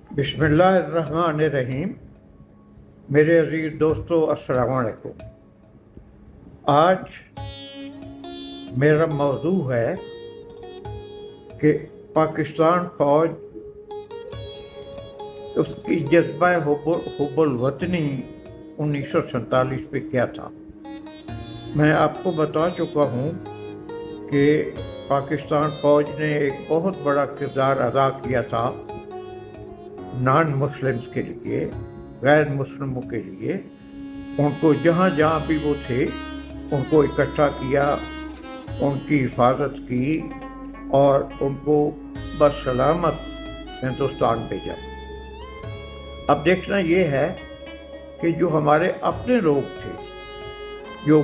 बिस्मिल्लाहिर्रहमानिर्रहीम। मेरे अजीज दोस्तों, अस्सलाम वालेकुम। आज मेरा मौजू है कि पाकिस्तान फौज, उसकी जज्बा हुब्बुल वतनी 1947 पे क्या था। मैं आपको बता चुका हूँ कि पाकिस्तान फौज ने एक बहुत बड़ा किरदार अदा किया था नॉन मुस्लिम्स के लिए, गैर मुस्लिमों के लिए। उनको जहाँ जहाँ भी वो थे उनको इकट्ठा किया, उनकी हिफाजत की और उनको बसलामत हिंदुस्तान भेजा। अब देखना ये है कि जो हमारे अपने लोग थे, जो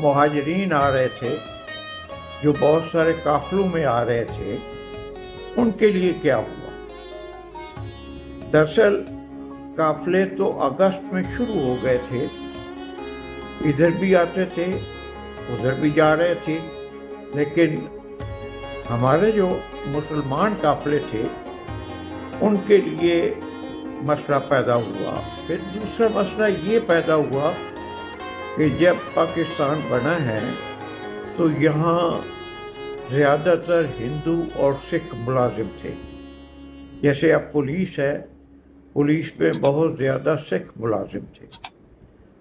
मुहाजिरीन आ रहे थे, जो बहुत सारे काफिलों में आ रहे थे, उनके लिए क्या हुआ। दरअसल काफिले तो अगस्त में शुरू हो गए थे, इधर भी आते थे उधर भी जा रहे थे, लेकिन हमारे जो मुसलमान काफिले थे उनके लिए मसला पैदा हुआ। फिर दूसरा मसला ये पैदा हुआ कि जब पाकिस्तान बना है तो यहाँ ज़्यादातर हिंदू और सिख मुलाजिम थे। जैसे अब पुलिस है, पुलिस में बहुत ज़्यादा सिख मुलाजिम थे,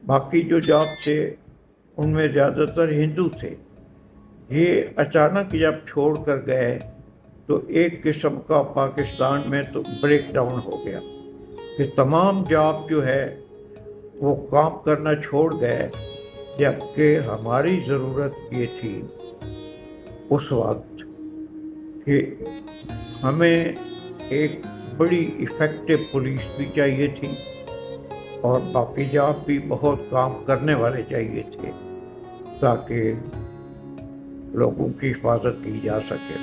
बाकी जो जॉब थे उनमें ज़्यादातर हिंदू थे। ये अचानक जब छोड़ कर गए तो एक किस्म का पाकिस्तान में तो ब्रेक डाउन हो गया कि तमाम जॉब जो है वो काम करना छोड़ गए, जबकि हमारी ज़रूरत ये थी उस वक्त कि हमें एक बड़ी इफ़ेक्टिव पुलिस भी चाहिए थी और बाकी जॉब भी बहुत काम करने वाले चाहिए थे ताकि लोगों की हिफाजत की जा सके।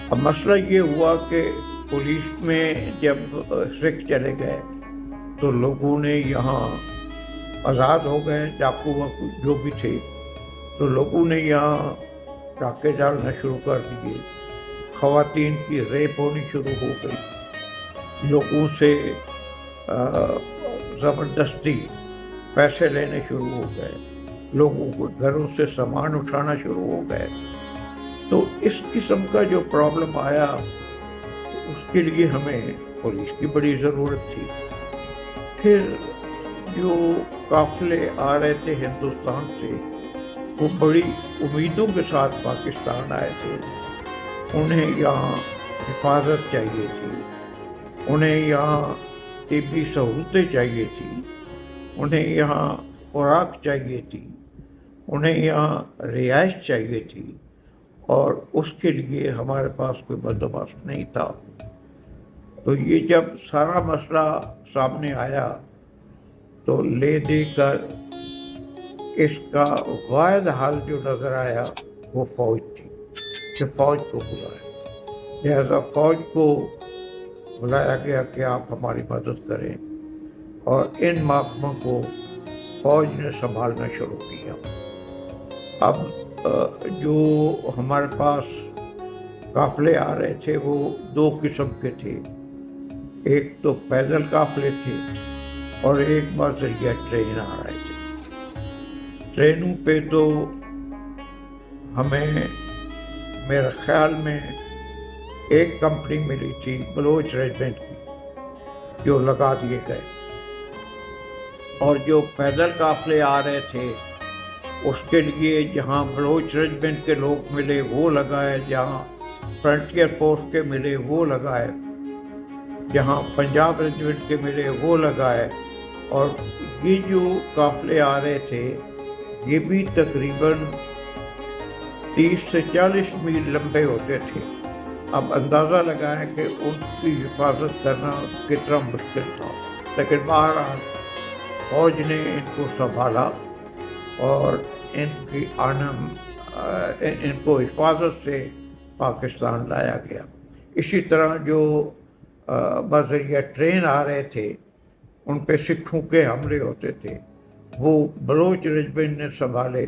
अब मसला ये हुआ कि पुलिस में जब सिख चले गए तो लोगों ने यहाँ आज़ाद हो गए, डाकू वाकू जो भी थे, तो लोगों ने यहाँ डाके डालना शुरू कर दिए। ख़वातीन की रेप होनी शुरू हो गई, लोगों से ज़बरदस्ती पैसे लेने शुरू हो गए, लोगों को घरों से सामान उठाना शुरू हो गए। तो इस किस्म का जो प्रॉब्लम आया उसके लिए हमें पुलिस की बड़ी ज़रूरत थी। फिर जो काफिले आ रहे थे हिंदुस्तान से वो बड़ी उम्मीदों के साथ पाकिस्तान आए थे। उन्हें यहाँ हिफाजत चाहिए थी, उन्हें यहाँ तिब्बी सहूलतें चाहिए थी, उन्हें यहाँ खुराक चाहिए थी, उन्हें यहाँ रिहाइश चाहिए थी और उसके लिए हमारे पास कोई बंदोबस्त नहीं था। तो ये जब सारा मसला सामने आया तो ले दे कर इसका वाहिद हल जो नज़र आया वो फौज थी कि फौज को बुलाया। लिहाजा फौज को बुलाया गया कि आप हमारी मदद करें और इन महकमों को फौज ने संभालना शुरू किया। अब जो हमारे पास काफिले आ रहे थे वो दो किस्म के थे, एक तो पैदल काफिले थे और एक बज़रिया ट्रेन आ रहे थे। ट्रेनों पे तो हमें मेरे ख्याल में एक कंपनी मिली थी बलोच रेजिमेंट की, जो लगा दिए गए, और जो पैदल काफिले आ रहे थे उसके लिए जहाँ बलोच रेजिमेंट के लोग मिले वो लगाए, जहाँ फ्रंटियर फोर्स के मिले वो लगाए, जहाँ पंजाब रेजिमेंट के मिले वो लगाए। और ये जो काफिले आ रहे थे ये भी तकरीबन 30 से 40 मील लंबे होते थे। अब अंदाज़ा लगाएं कि उनकी हिफाजत करना कितना मुश्किल था, लेकिन बहरहाल फौज ने इनको संभाला और इनको हिफाजत से पाकिस्तान लाया गया। इसी तरह जो बज़रिया ट्रेन आ रहे थे उन पे सिखों के हमले होते थे, वो बलोच रेजिमेंट ने संभाले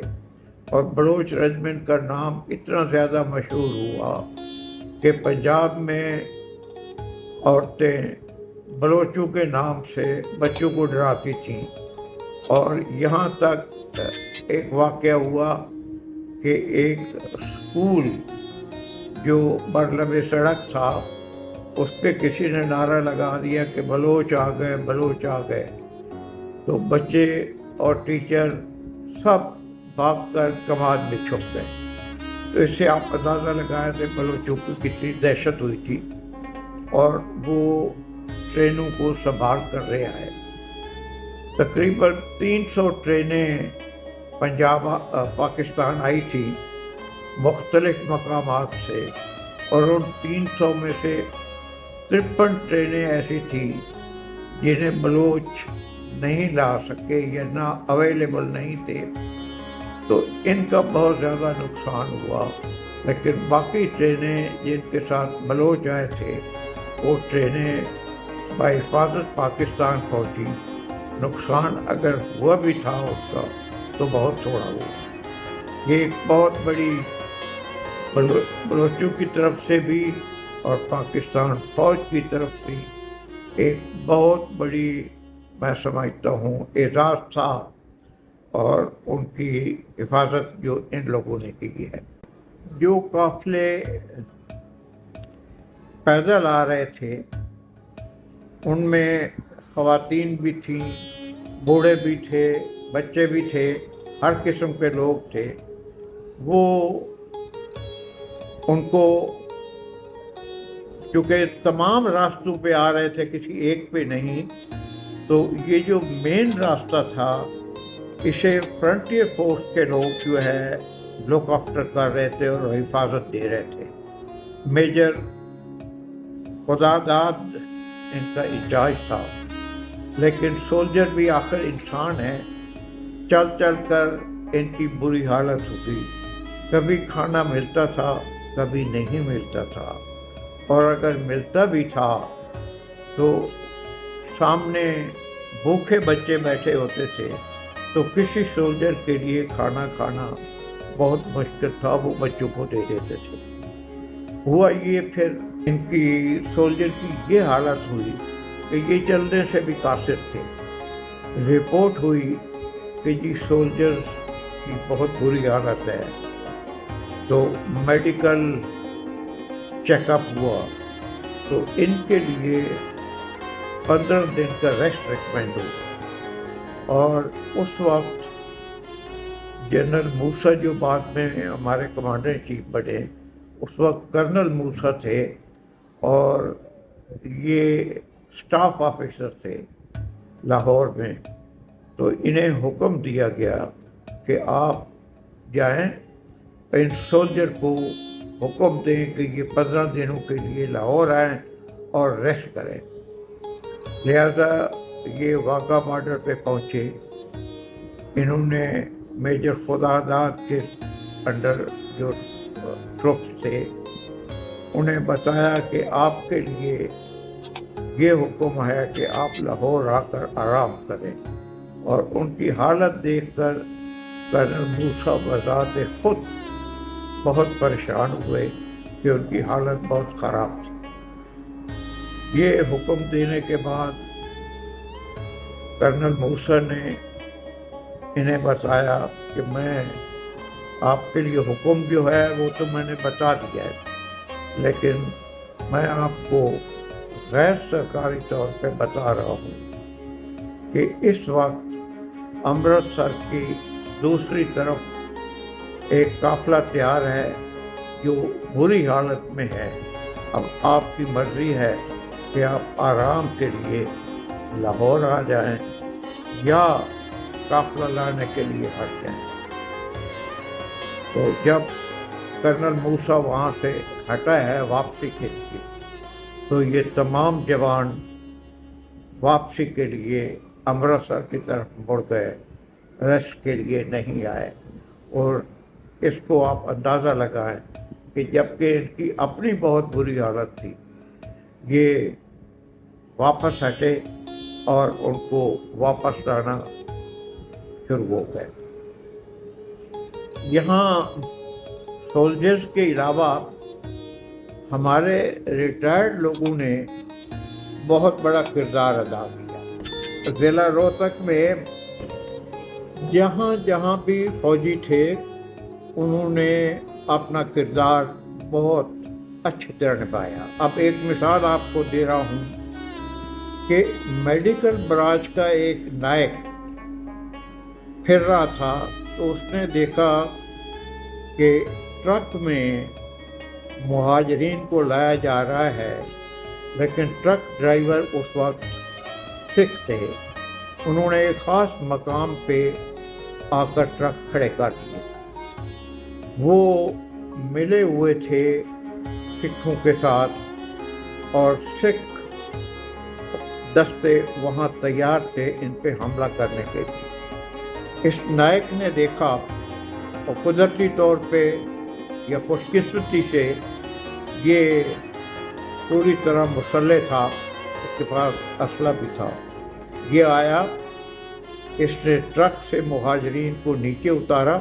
और बलोच रेजिमेंट का नाम इतना ज़्यादा मशहूर हुआ कि पंजाब में औरतें बलोचों के नाम से बच्चों को डराती थीं। और यहाँ तक एक वाक़या हुआ कि एक स्कूल जो बरलबे सड़क था उस पर किसी ने नारा लगा दिया कि बलोच आ गए, बलोच आ गए। तो बच्चे और टीचर सब भागकर कमाद में छुप गए। तो इससे आप अंदाज़ा लगाए थे बलोचों की कितनी दहशत हुई थी। और वो ट्रेनों को संभाल कर रहे आए। तकरीबन 300 ट्रेनें पंजाब पाकिस्तान आई थी मुख्तलिफ मकामात से, और उन 300 में से 53 ट्रेनें ऐसी थी जिन्हें बलोच नहीं ला सके या ना अवेलेबल नहीं थे। तो इनका बहुत ज़्यादा नुकसान हुआ। लेकिन बाकी ट्रेनें जिनके साथ बलोच आए थे वो ट्रेनें बाहिफाजत पाकिस्तान पहुंची। नुकसान अगर हुआ भी था उसका तो बहुत थोड़ा हुआ। ये एक बहुत बड़ी बलोचों की तरफ से भी और पाकिस्तान फौज की तरफ से एक बहुत बड़ी, मैं समझता हूँ, एजाज़ था और उनकी हिफाजत जो इन लोगों ने की है। जो काफ़िले पैदल आ रहे थे उनमें ख़वातीन भी थीं, बूढ़े भी थे, बच्चे भी थे, हर किस्म के लोग थे। वो उनको चूँकि तमाम रास्तों पे आ रहे थे, किसी एक पे नहीं, तो ये जो मेन रास्ता था इसे फ्रंटियर फोर्स के लोग जो है लुक आफ्टर कर रहे थे और हिफाजत दे रहे थे। मेजर खुदादाद इनका इंचार्ज था। लेकिन सोल्जर भी आखिर इंसान है, चल चल कर इनकी बुरी हालत होती। कभी खाना मिलता था, कभी नहीं मिलता था, और अगर मिलता भी था तो सामने भूखे बच्चे बैठे होते थे, तो किसी सोल्जर के लिए खाना खाना बहुत मुश्किल था, वो बच्चों को दे देते थे। हुआ ये, फिर इनकी सोल्जर की ये हालत हुई कि ये चलने से भी कासिर थे। रिपोर्ट हुई कि जी सोल्जर्स की बहुत बुरी हालत है। तो मेडिकल चेकअप हुआ तो इनके लिए 15 दिन का रेस्ट रिकमेंड हुआ। और उस वक्त जनरल मूसा, जो बाद में हमारे कमांडर इन चीफ बने, उस वक्त कर्नल मूसा थे और ये स्टाफ ऑफिसर थे लाहौर में। तो इन्हें हुक्म दिया गया कि आप जाएं, इन सोल्जर को हुक्म दें कि ये 15 दिनों के लिए लाहौर आएं और रेस्ट करें। लिहाजा ये वाघा बॉर्डर पे पहुँचे। इन्होंने मेजर खुदादाद के अंडर जो ट्रुप्स थे उन्हें बताया कि आपके लिए ये हुक्म है कि आप लाहौर आकर आराम करें। और उनकी हालत देखकर कर्नल मूसा बज़ात खुद बहुत परेशान हुए कि उनकी हालत बहुत ख़राब थी। ये हुक्म देने के बाद कर्नल मूसा ने इन्हें बताया कि मैं आपके लिए हुक्म जो है वो तो मैंने बता दिया है, लेकिन मैं आपको गैर सरकारी तौर पे बता रहा हूँ कि इस वक्त अमृतसर की दूसरी तरफ एक काफिला तैयार है जो बुरी हालत में है। अब आपकी मर्जी है कि आप आराम के लिए लाहौर आ जाएं या काफिला लाने के लिए हट जाएं। तो जब कर्नल मूसा वहाँ से हटा है वापसी के लिए, तो ये तमाम जवान वापसी के लिए अमृतसर की तरफ मुड़ गए, रेस्ट के लिए नहीं आए। और इसको आप अंदाज़ा लगाएं कि जबकि इनकी अपनी बहुत बुरी हालत थी, ये वापस हटे और उनको वापस लाना शुरू हो गए। यहाँ सोल्जर्स के अलावा हमारे रिटायर्ड लोगों ने بہت بڑا کردار ادا کیا۔ ضلع روہتک میں جہاں جہاں بھی فوجی تھے انہوں نے اپنا کردار بہت اچھی طرح نبھایا۔ اب ایک مثال آپ کو دے رہا ہوں کہ میڈیکل برانچ کا ایک نائک پھر رہا تھا تو اس نے دیکھا کہ ٹرک میں مہاجرین کو لایا جا رہا ہے، لیکن ٹرک ڈرائیور اس وقت سکھ تھے۔ انہوں نے ایک خاص مقام پہ آ کر ٹرک کھڑے کر دیے۔ وہ ملے ہوئے تھے سکھوں کے ساتھ اور سکھ دستے وہاں تیار تھے ان پہ حملہ کرنے کے لیے۔ اس نائک نے دیکھا اور قدرتی طور پہ یا خوش قسمتی سے یہ پوری طرح مسلح تھا، اس کے پاس اسلحہ بھی تھا۔ یہ آیا، اس نے ٹرک سے مہاجرین کو نیچے اتارا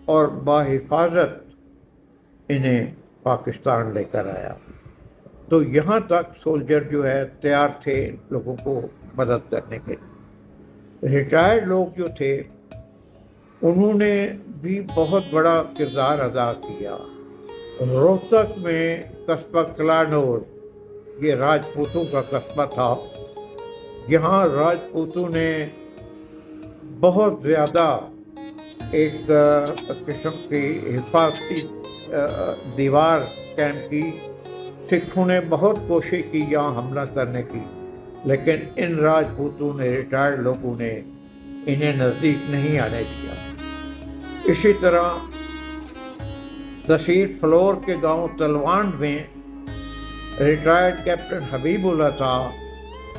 اور بحفاظت انہیں پاکستان لے کر آیا۔ تو یہاں تک سولجر جو ہے تیار تھے ان لوگوں کو مدد کرنے کے لیے۔ ریٹائرڈ لوگ جو تھے انہوں نے بھی بہت بڑا کردار ادا کیا۔ روہتک میں قصبہ کلانور، یہ راجپوتوں کا قصبہ تھا۔ یہاں راجپوتوں نے بہت زیادہ ایک قسم کی حفاظتی دیوار قائم کی۔ سکھوں نے بہت کوشش کی یہاں حملہ کرنے کی، لیکن ان راجپوتوں نے، ریٹائرڈ لوگوں نے انہیں نزدیک نہیں آنے دیا۔ اسی طرح تحصیل فلور کے گاؤں تلوانڈ میں ریٹائرڈ کیپٹن حبیب اللہ تھا۔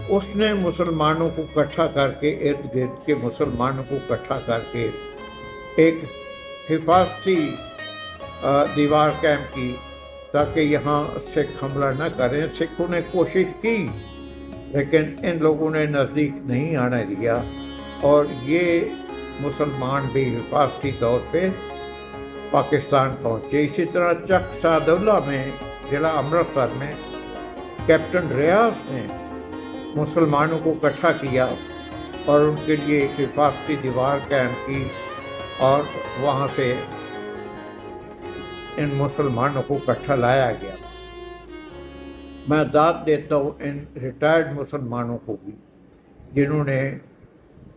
اس نے مسلمانوں کو اکٹھا کر کے، ارد گرد کے مسلمانوں کو اکٹھا کر کے ایک حفاظتی دیوار قائم کی تاکہ یہاں سکھ حملہ نہ کریں۔ سکھوں نے کوشش کی لیکن ان لوگوں نے نزدیک نہیں آنے دیا اور یہ مسلمان بھی حفاظتی طور پہ پاکستان پہنچے۔ اسی طرح چک سعداللہ میں، ضلع امرتسر میں، کیپٹن ریاض نے مسلمانوں کو اکٹھا کیا اور ان کے لیے ایک حفاظتی دیوار قائم کی اور وہاں سے ان مسلمانوں کو اکٹھا لایا گیا۔ میں داد دیتا ہوں ان ریٹائرڈ مسلمانوں کو بھی جنہوں نے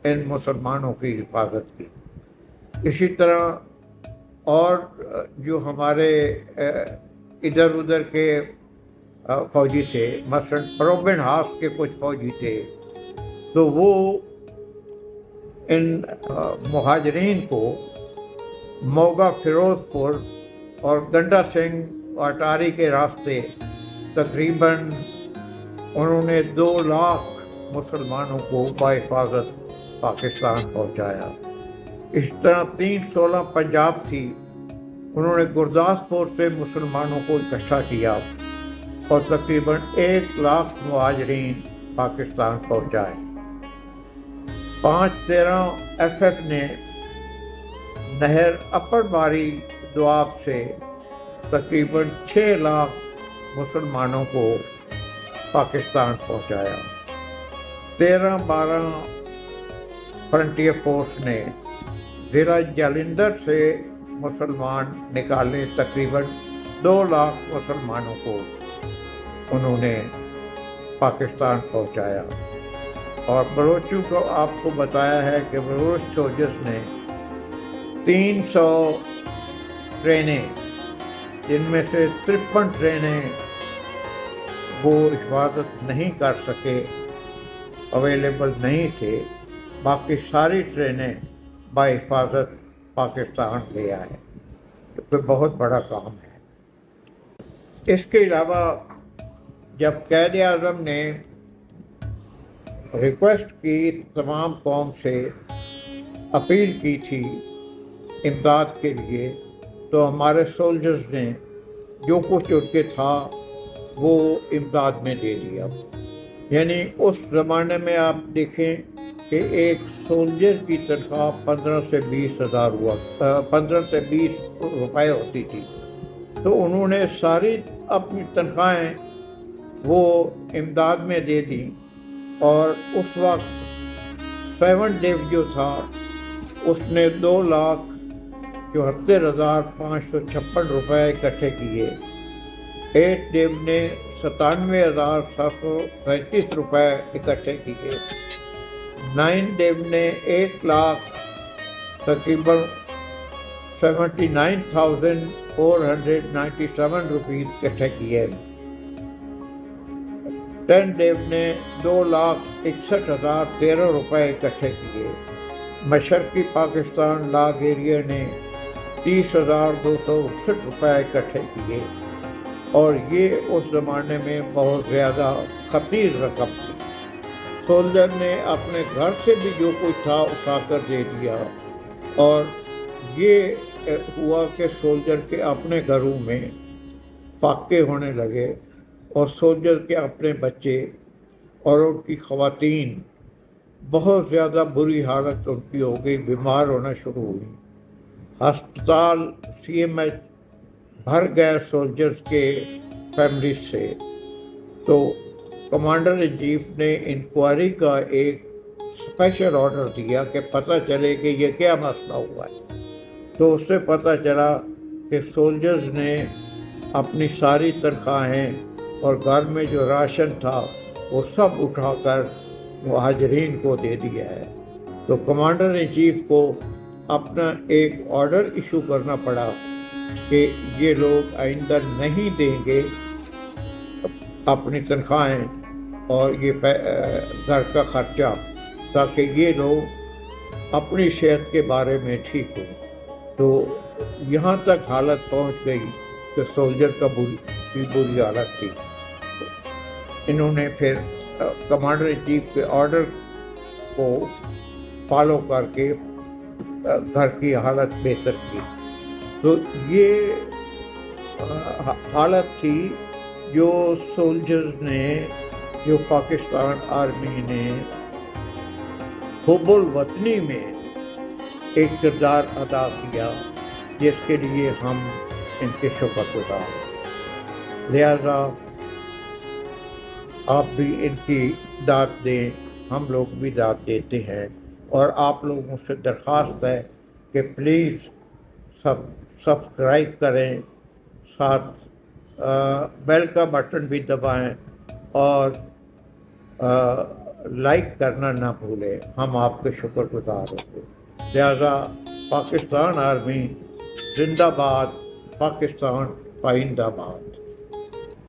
ان مسلمانوں کی حفاظت کی۔ اسی طرح اور جو ہمارے ادھر ادھر کے فوجی تھے، مثلا پروبن ہاس کے کچھ فوجی تھے، تو وہ ان مہاجرین کو موگا فیروز پور اور گنڈا سنگھ اٹاری کے راستے تقریباً انہوں نے 2 لاکھ مسلمانوں کو بحفاظت پاکستان پہنچایا۔ اس طرح 316 پنجاب تھی، انہوں نے گرداسپور سے مسلمانوں کو اکٹھا کیا اور تقریباً 1 لاکھ مہاجرین پاکستان پہنچائے۔ 513 ایف ایف نے نہر اپر باری دواب سے تقریباً 6 لاکھ مسلمانوں کو پاکستان پہنچایا۔ 13-12 فرنٹیئر فورس نے ضلع جالندھر سے مسلمان نکالے، تقریباً 2 لاکھ مسلمانوں کو انہوں نے پاکستان پہنچایا۔ اور بلوچوں کو آپ کو بتایا ہے کہ بلوچ سولجرز نے 300 ٹرینیں، جن میں سے 53 ٹرینیں وہ حفاظت نہیں کر سکے، اویلیبل نہیں تھے، باقی ساری ٹرینیں بحفاظت پاکستان لے آئے، تو پھر بہت بڑا کام ہے۔ اس کے علاوہ جب قائد اعظم نے ریکویسٹ کی، تمام قوم سے اپیل کی تھی امداد کے لیے، تو ہمارے سولجرز نے جو کچھ ان کے تھا وہ امداد میں دے دیا۔ یعنی اس زمانے میں آپ دیکھیں کہ ایک سولجر کی تنخواہ 15 سے 20 ہزار ہوا، 15 سے 20 روپے ہوتی تھی، تو انہوں نے ساری اپنی تنخواہیں وہ امداد میں دے دی، اور اس وقت 7 ڈیو جو تھا اس نے 2,74,556 روپے اکٹھے کیے، 8 ڈیو نے 97,737 روپے اکٹھے کیے، 9 ڈیو نے 1,00,000 تقریباً 79,497 روپیز اکٹھے کیے، 10 ڈیو نے 2,61,013 روپے اکٹھے کیے، مشرقی پاکستان لاگ ایریا نے 30,269 روپے اکٹھے کیے، اور یہ اس زمانے میں بہت زیادہ خطیر رقم تھی۔ سولجر نے اپنے گھر سے بھی جو کچھ تھا اٹھا کر دے دیا، اور یہ ہوا کہ سولجر کے اپنے گھروں میں فاقے ہونے لگے، اور سولجر کے اپنے بچے اور ان کی خواتین بہت زیادہ بری حالت ان کی ہو گئی، بیمار ہونا شروع ہوئی، ہسپتال CMH بھر گئے سولجرز کے فیملیز سے۔ تو کمانڈر ان چیف نے انکوائری کا ایک اسپیشل آرڈر دیا کہ پتہ چلے کہ یہ کیا مسئلہ ہوا ہے۔ تو اس سے پتہ چلا کہ سولجرز نے اپنی ساری تنخواہیں اور گھر میں جو راشن تھا وہ سب اٹھا کر مہاجرین کو دے دیا ہے۔ تو کمانڈر ان چیف کو اپنا ایک آرڈر ایشو کرنا پڑا کہ یہ لوگ آئندہ نہیں دیں گے اپنی تنخواہیں اور یہ گھر کا خرچہ، تاکہ یہ لوگ اپنی صحت کے بارے میں ٹھیک ہوں۔ تو یہاں تک حالت پہنچ گئی کہ سولجر کا بری حالت تھی۔ انہوں نے پھر کمانڈر ان چیف کے آرڈر کو فالو کر کے گھر کی حالت بہتر کی۔ تو یہ حالت تھی جو سولجرز نے، جو پاکستان آرمی نے حب الوطنی میں ایک کردار ادا کیا، جس کے لیے ہم ان کے شکر گزار ہیں۔ لہذا آپ بھی ان کی داد دیں، ہم لوگ بھی داد دیتے ہیں، اور آپ لوگوں سے درخواست ہے کہ پلیز سبسکرائب کریں، ساتھ بیل کا بٹن بھی دبائیں، اور لائک کرنا نہ بھولیں، ہم آپ کے شکر گزار ہوں گے۔ لہذا پاکستان آرمی زندہ باد، پاکستان پائندہ باد۔